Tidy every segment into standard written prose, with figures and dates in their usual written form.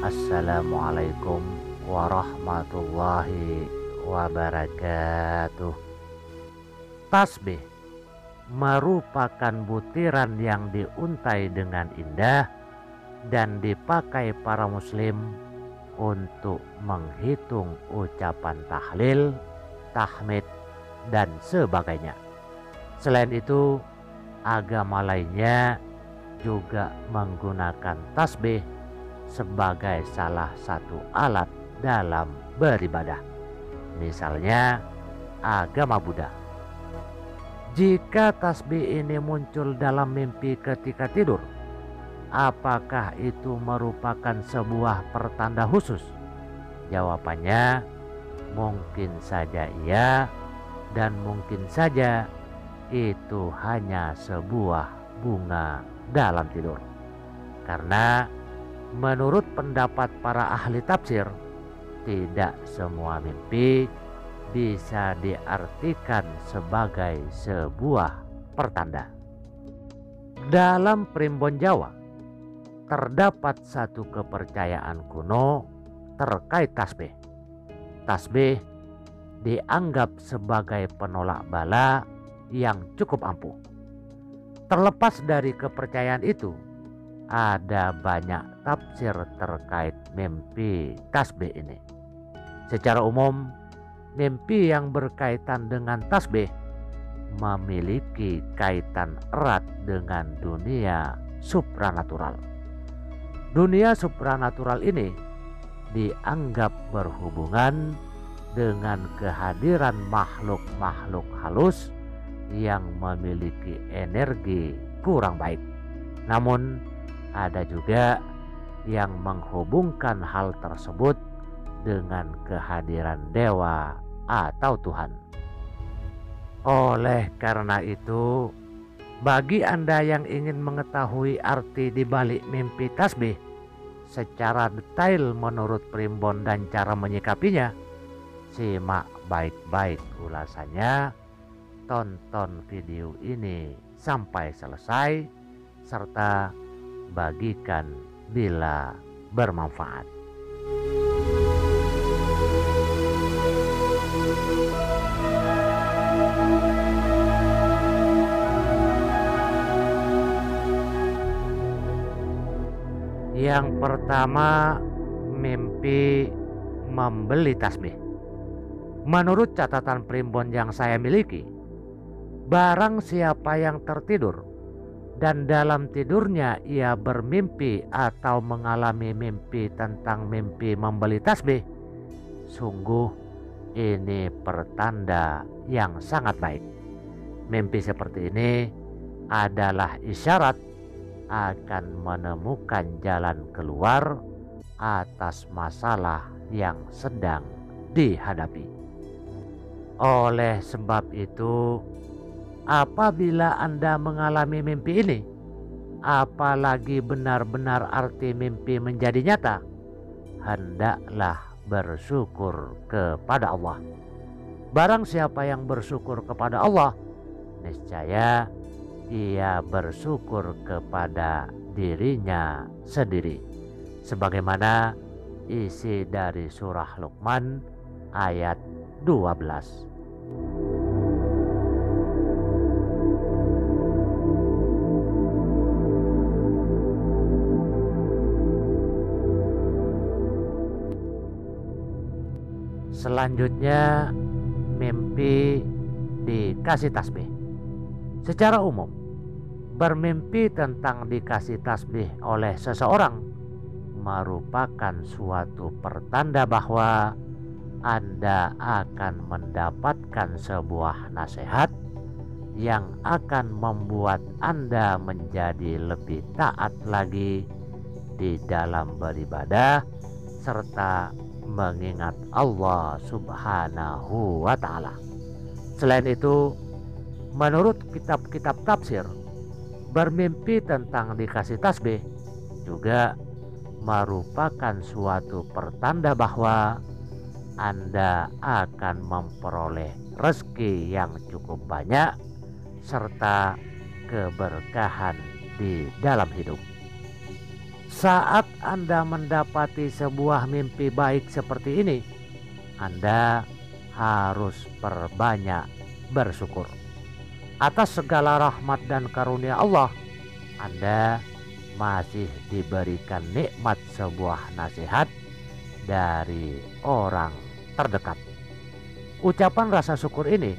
Assalamualaikum warahmatullahi wabarakatuh. Tasbih merupakan butiran yang diuntai dengan indah dan dipakai para muslim untuk menghitung ucapan tahlil, tahmid, dan sebagainya. Selain itu, agama lainnya juga menggunakan tasbih sebagai salah satu alat dalam beribadah. Misalnya agama Buddha. Jika tasbih ini muncul dalam mimpi ketika tidur, apakah itu merupakan sebuah pertanda khusus? Jawabannya mungkin saja iya dan mungkin saja itu hanya sebuah bunga dalam tidur. Karena menurut pendapat para ahli tafsir, tidak semua mimpi bisa diartikan sebagai sebuah pertanda. Dalam primbon Jawa, terdapat satu kepercayaan kuno terkait tasbih. Tasbih dianggap sebagai penolak bala yang cukup ampuh. Terlepas dari kepercayaan itu, ada banyak tafsir terkait mimpi tasbih ini. Secara umum, mimpi yang berkaitan dengan tasbih memiliki kaitan erat dengan dunia supranatural. Dunia supranatural ini dianggap berhubungan dengan kehadiran makhluk-makhluk halus yang memiliki energi kurang baik. Namun ada juga yang menghubungkan hal tersebut dengan kehadiran dewa atau Tuhan. Oleh karena itu, bagi Anda yang ingin mengetahui arti di balik mimpi tasbih secara detail menurut primbon dan cara menyikapinya, simak baik-baik ulasannya, tonton video ini sampai selesai, serta bagikan bila bermanfaat. Yang pertama, mimpi membeli tasbih. Menurut catatan primbon yang saya miliki, barang siapa yang tertidur dan dalam tidurnya ia bermimpi atau mengalami mimpi tentang mimpi membeli tasbih, sungguh ini pertanda yang sangat baik. Mimpi seperti ini adalah isyarat akan menemukan jalan keluar atas masalah yang sedang dihadapi. Oleh sebab itu, apabila Anda mengalami mimpi ini, apalagi benar-benar arti mimpi menjadi nyata, hendaklah bersyukur kepada Allah. Barang siapa yang bersyukur kepada Allah, niscaya ia bersyukur kepada dirinya sendiri. Sebagaimana isi dari surah Luqman ayat 12. Selanjutnya, mimpi dikasih tasbih. Secara umum, bermimpi tentang dikasih tasbih oleh seseorang merupakan suatu pertanda bahwa Anda akan mendapatkan sebuah nasihat yang akan membuat Anda menjadi lebih taat lagi di dalam beribadah serta mengingat Allah Subhanahu wa Ta'ala. Selain itu, menurut kitab-kitab tafsir, bermimpi tentang dikasih tasbih juga merupakan suatu pertanda bahwa Anda akan memperoleh rezeki yang cukup banyak serta keberkahan di dalam hidup. Saat Anda mendapati sebuah mimpi baik seperti ini, Anda harus perbanyak bersyukur. Atas segala rahmat dan karunia Allah, Anda masih diberikan nikmat sebuah nasihat dari orang terdekat. Ucapan rasa syukur ini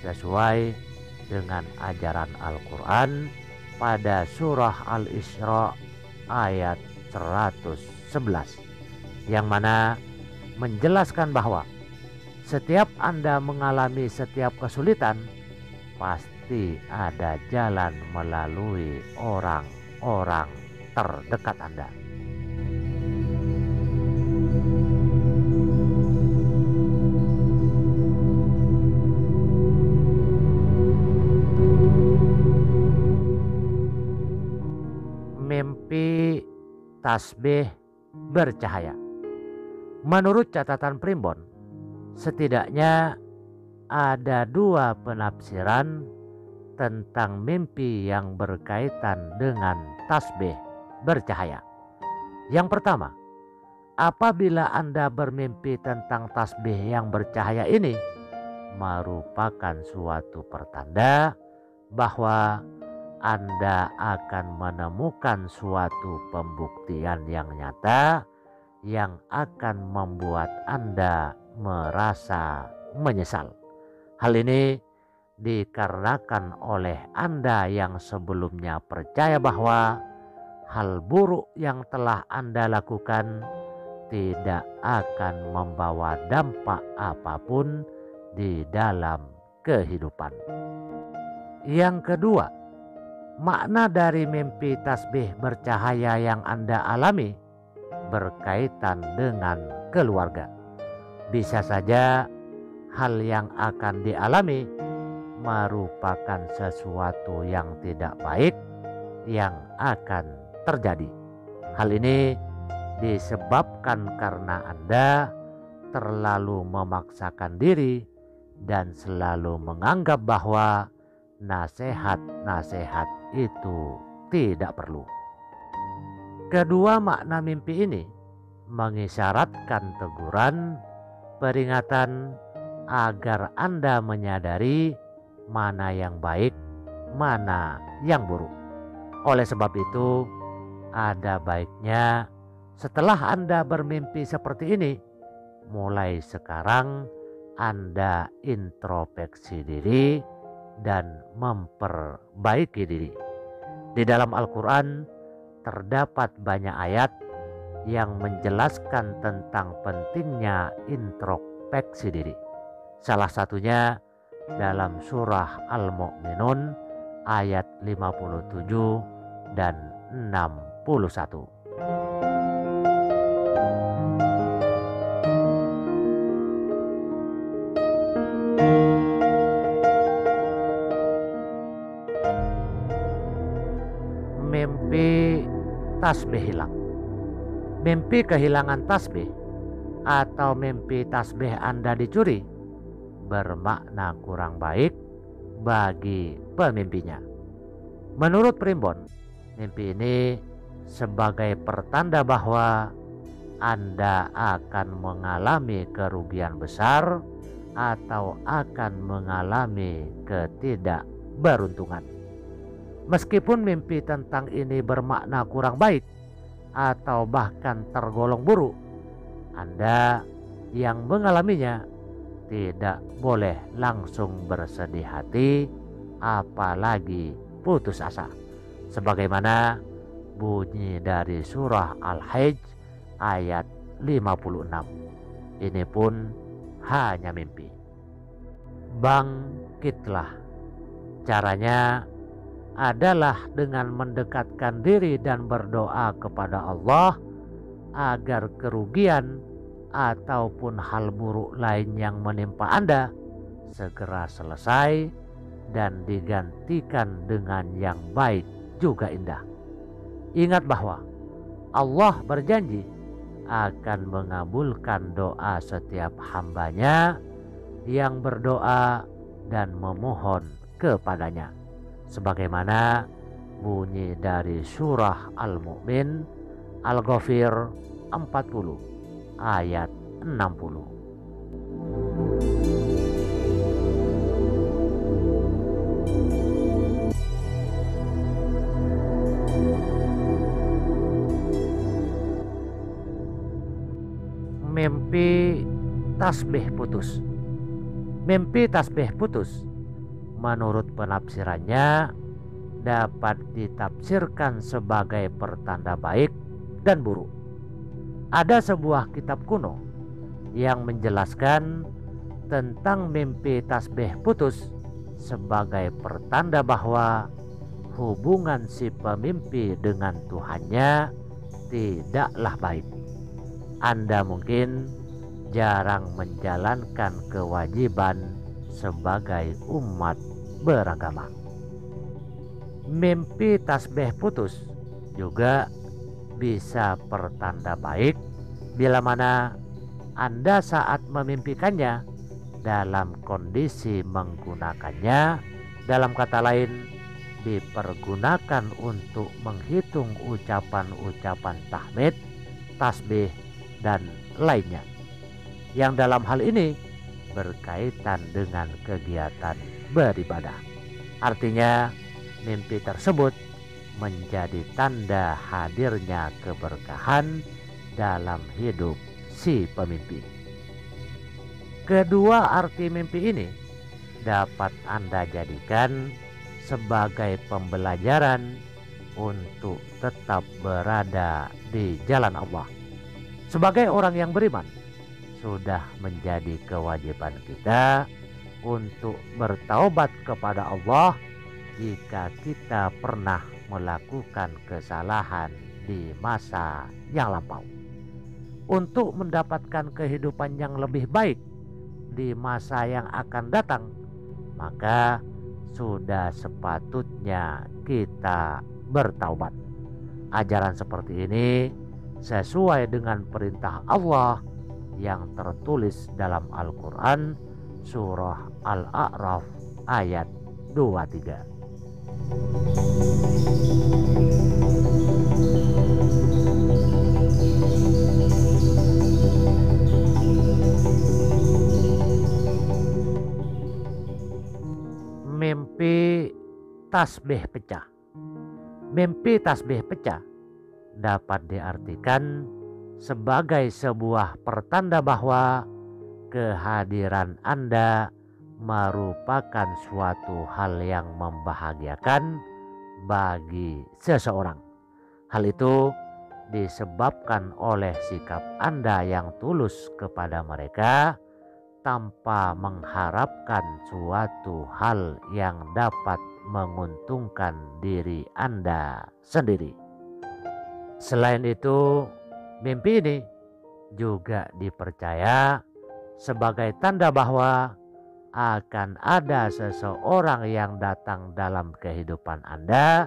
sesuai dengan ajaran Al-Quran pada surah Al-Isra ayat 111, yang mana menjelaskan bahwa setiap Anda mengalami setiap kesulitan, pasti ada jalan melalui orang-orang terdekat Anda. Mimpi tasbih bercahaya. Menurut catatan Primbon, setidaknya ada dua penafsiran tentang mimpi yang berkaitan dengan tasbih bercahaya. Yang pertama, apabila Anda bermimpi tentang tasbih yang bercahaya ini, merupakan suatu pertanda bahwa Anda akan menemukan suatu pembuktian yang nyata yang akan membuat Anda merasa menyesal. Hal ini dikarenakan oleh Anda yang sebelumnya percaya bahwa hal buruk yang telah Anda lakukan tidak akan membawa dampak apapun di dalam kehidupan. Yang kedua, makna dari mimpi tasbih bercahaya yang Anda alami berkaitan dengan keluarga. Bisa saja hal yang akan dialami merupakan sesuatu yang tidak baik yang akan terjadi. Hal ini disebabkan karena Anda terlalu memaksakan diri dan selalu menganggap bahwa nasihat-nasihat itu tidak perlu. Kedua makna mimpi ini mengisyaratkan teguran, peringatan agar Anda menyadari mana yang baik, mana yang buruk. Oleh sebab itu, ada baiknya setelah Anda bermimpi seperti ini, mulai sekarang Anda introspeksi diri dan memperbaiki diri. Di dalam Al-Quran terdapat banyak ayat yang menjelaskan tentang pentingnya introspeksi diri. Salah satunya dalam surah Al-Mu'minun ayat 57 dan 61. Mimpi tasbih hilang. Mimpi kehilangan tasbih atau mimpi tasbih Anda dicuri bermakna kurang baik bagi pemimpinya. Menurut Primbon, mimpi ini sebagai pertanda bahwa Anda akan mengalami kerugian besar atau akan mengalami ketidakberuntungan. Meskipun mimpi tentang ini bermakna kurang baik atau bahkan tergolong buruk, Anda yang mengalaminya tidak boleh langsung bersedih hati, apalagi putus asa. Sebagaimana bunyi dari surah Al-Hajj ayat 56. Ini pun hanya mimpi. Bangkitlah. Caranya adalah dengan mendekatkan diri dan berdoa kepada Allah agar kerugian ataupun hal buruk lain yang menimpa Anda segera selesai dan digantikan dengan yang baik juga indah. Ingat bahwa Allah berjanji akan mengabulkan doa setiap hambanya yang berdoa dan memohon kepadanya. Sebagaimana bunyi dari surah Al-Mu'min Al-Ghafir 40 ayat 60. Mimpi tasbih putus. Mimpi tasbih putus menurut penafsirannya dapat ditafsirkan sebagai pertanda baik dan buruk. Ada sebuah kitab kuno yang menjelaskan tentang mimpi tasbih putus sebagai pertanda bahwa hubungan si pemimpi dengan Tuhannya tidaklah baik. Anda mungkin jarang menjalankan kewajiban sebagai umat beragama. Mimpi tasbih putus juga bisa pertanda baik bila mana Anda saat memimpikannya dalam kondisi menggunakannya, dalam kata lain dipergunakan untuk menghitung ucapan-ucapan tahmid, tasbih, dan lainnya yang dalam hal ini berkaitan dengan kegiatan beribadah. Artinya mimpi tersebut menjadi tanda hadirnya keberkahan dalam hidup si pemimpi. Kedua arti mimpi ini dapat Anda jadikan sebagai pembelajaran untuk tetap berada di jalan Allah. Sebagai orang yang beriman, sudah menjadi kewajiban kita untuk bertaubat kepada Allah jika kita pernah melakukan kesalahan di masa yang lampau. Untuk mendapatkan kehidupan yang lebih baik di masa yang akan datang, maka sudah sepatutnya kita bertaubat. Ajaran seperti ini sesuai dengan perintah Allah yang tertulis dalam Al-Quran surah Al-A'raf ayat 23. Mimpi tasbih pecah. Mimpi tasbih pecah dapat diartikan sebagai sebuah pertanda bahwa kehadiran Anda merupakan suatu hal yang membahagiakan bagi seseorang. Hal itu disebabkan oleh sikap Anda yang tulus kepada mereka tanpa mengharapkan suatu hal yang dapat menguntungkan diri Anda sendiri. Selain itu, mimpi ini juga dipercaya sebagai tanda bahwa akan ada seseorang yang datang dalam kehidupan Anda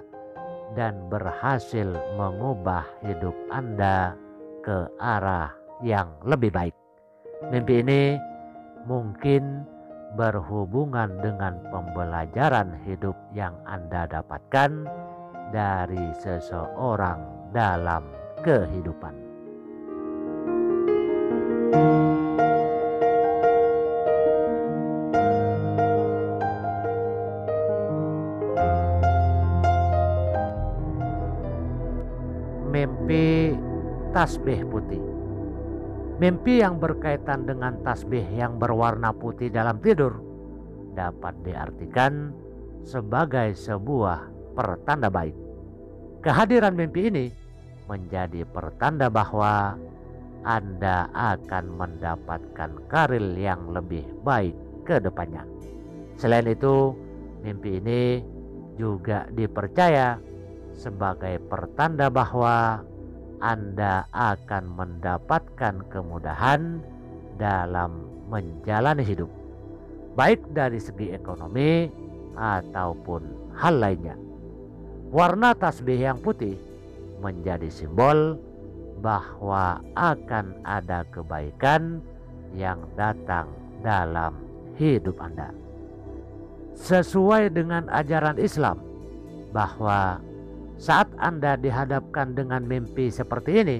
dan berhasil mengubah hidup Anda ke arah yang lebih baik. Mimpi ini mungkin berhubungan dengan pembelajaran hidup yang Anda dapatkan dari seseorang dalam kehidupan. Mimpi tasbih putih. Mimpi yang berkaitan dengan tasbih yang berwarna putih dalam tidur dapat diartikan sebagai sebuah pertanda baik. Kehadiran mimpi ini menjadi pertanda bahwa Anda akan mendapatkan karir yang lebih baik ke depannya. Selain itu, mimpi ini juga dipercaya sebagai pertanda bahwa Anda akan mendapatkan kemudahan dalam menjalani hidup, baik dari segi ekonomi ataupun hal lainnya. Warna tasbih yang putih menjadi simbol bahwa akan ada kebaikan yang datang dalam hidup Anda. Sesuai dengan ajaran Islam bahwa Saat Anda dihadapkan dengan mimpi seperti ini,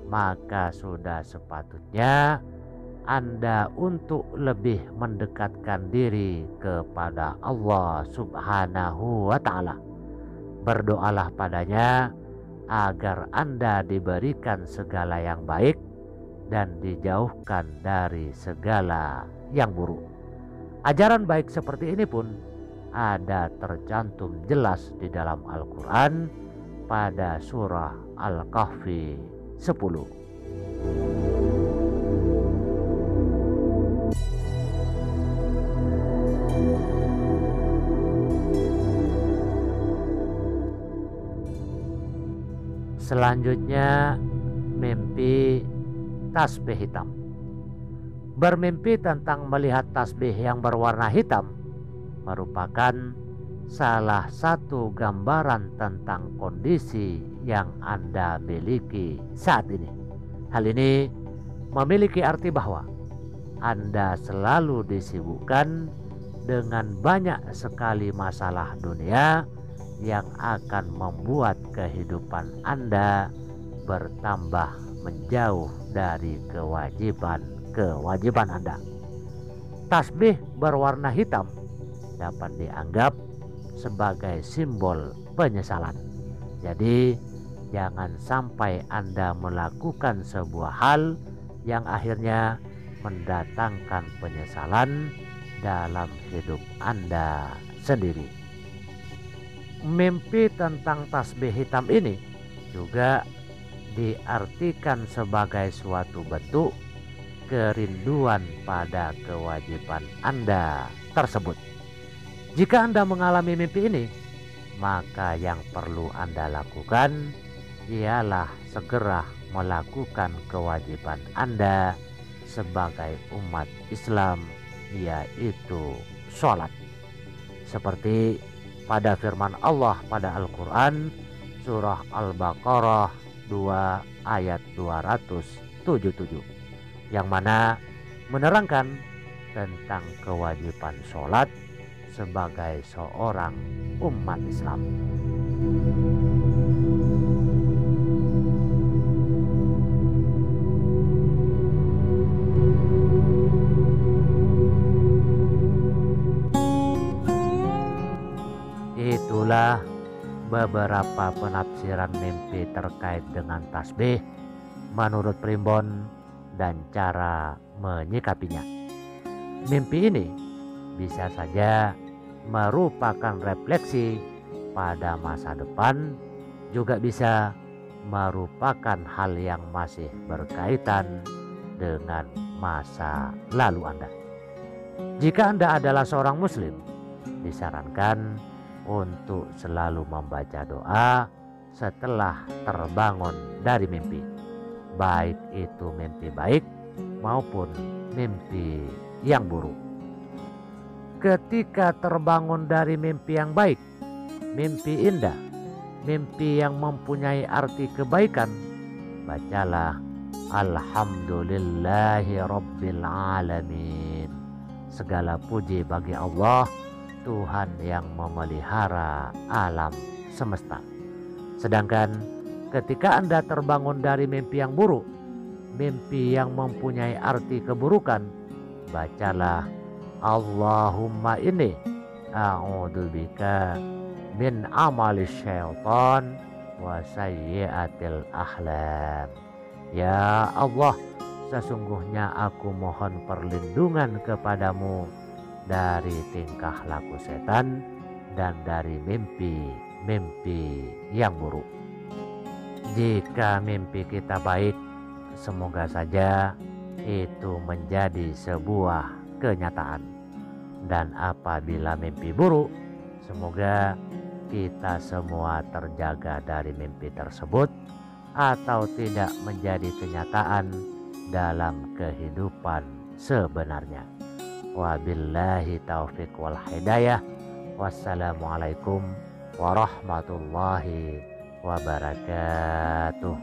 maka sudah sepatutnya Anda untuk lebih mendekatkan diri kepada Allah Subhanahu wa Ta'ala. Berdoalah padanya agar Anda diberikan segala yang baik dan dijauhkan dari segala yang buruk. Ajaran baik seperti ini pun ada tercantum jelas di dalam Al-Quran pada surah Al-Kahfi 10. Selanjutnya, mimpi tasbih hitam. Bermimpi tentang melihat tasbih yang berwarna hitam merupakan salah satu gambaran tentang kondisi yang Anda miliki saat ini. Hal ini memiliki arti bahwa Anda selalu disibukkan dengan banyak sekali masalah dunia yang akan membuat kehidupan Anda bertambah menjauh dari kewajiban Anda. Tasbih berwarna hitam dapat dianggap sebagai simbol penyesalan. Jadi jangan sampai Anda melakukan sebuah hal yang akhirnya mendatangkan penyesalan dalam hidup Anda sendiri. Mimpi tentang tasbih hitam ini juga diartikan sebagai suatu bentuk kerinduan pada kewajiban Anda tersebut. Jika Anda mengalami mimpi ini, maka yang perlu Anda lakukan ialah segera melakukan kewajiban Anda sebagai umat Islam, yaitu sholat. Seperti pada firman Allah pada Al-Quran surah Al-Baqarah 2 ayat 277, yang mana menerangkan tentang kewajiban sholat sebagai seorang umat Islam. Itulah beberapa penafsiran mimpi terkait dengan tasbih menurut Primbon dan cara menyikapinya. Mimpi ini bisa saja merupakan refleksi pada masa depan, juga bisa merupakan hal yang masih berkaitan dengan masa lalu Anda. Jika Anda adalah seorang muslim, disarankan untuk selalu membaca doa setelah terbangun dari mimpi, baik itu mimpi baik maupun mimpi yang buruk. Ketika terbangun dari mimpi yang baik, mimpi indah, mimpi yang mempunyai arti kebaikan, bacalah Alhamdulillahi Rabbil Alamin. Segala puji bagi Allah, Tuhan yang memelihara alam semesta. Sedangkan ketika Anda terbangun dari mimpi yang buruk, mimpi yang mempunyai arti keburukan, bacalah Allahumma inni a'udzubika min amali syaitan wa sayyiatil ahlam. Ya Allah, sesungguhnya aku mohon perlindungan kepadamu dari tingkah laku setan dan dari mimpi yang buruk. Jika mimpi kita baik, semoga saja itu menjadi sebuah kenyataan. Dan apabila mimpi buruk, semoga kita semua terjaga dari mimpi tersebut atau tidak menjadi kenyataan dalam kehidupan sebenarnya. Wabillahi taufiq wal hidayah. Wassalamualaikum warahmatullahi wabarakatuh.